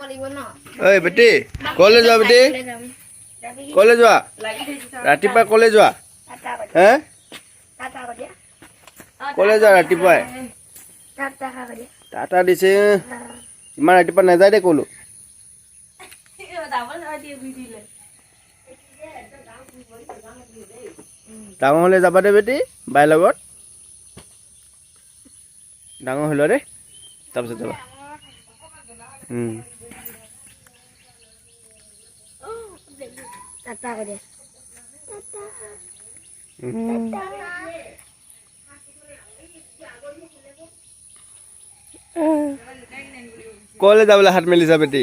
ঐ বেটি কলে যোৱা বেটি কলে যোৱা ৰাতিপুৱা কলে যোৱা হে কলে যোৱা ৰাতিপুৱাই টাটা দিছে ইমান ৰাতিপুৱা নাযায় দে কলো ডাঙৰ হলে যাবা দে বেটি বাই লগত ডাঙৰ হলো দে তাৰপিছত যাবা Tata ko deh. কলে যাবলৈ হাত মেলিছা বেটি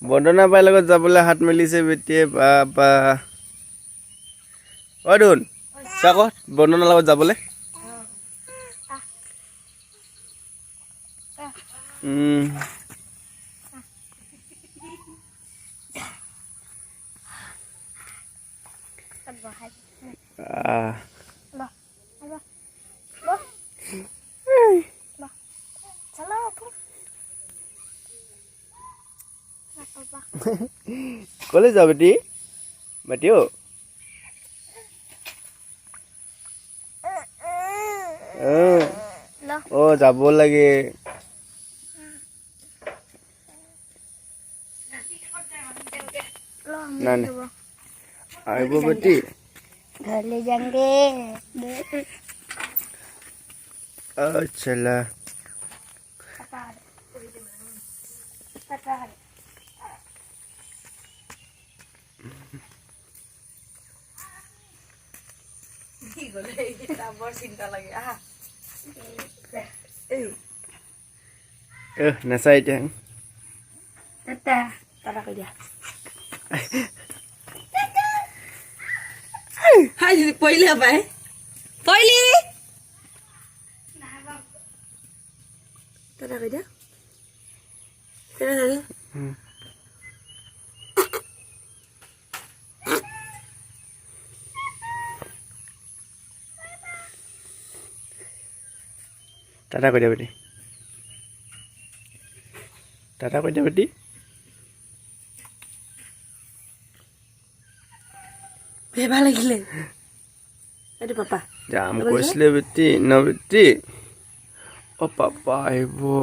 বন্দনা বাই লগত যাবলৈ হাত মেলিছে বেটিয়ে বাবা অ দুন চাকত বন্দনা লগত যাবলৈ কলে যাও বেটি বেটিও ও যাব লাগে ना आइबो बेटी घर ले जाएंगे चला नसाई थे Tata, tata ko dia. Hai पहिले भाइ पहिले तरा गयो तरा गयो टाटा कर दिया बेटी टाटा कर दिया बेटी बेबा লাগিলে এটো পাপা जाम कोसले बेटी न बेटी ओ पापा आइबो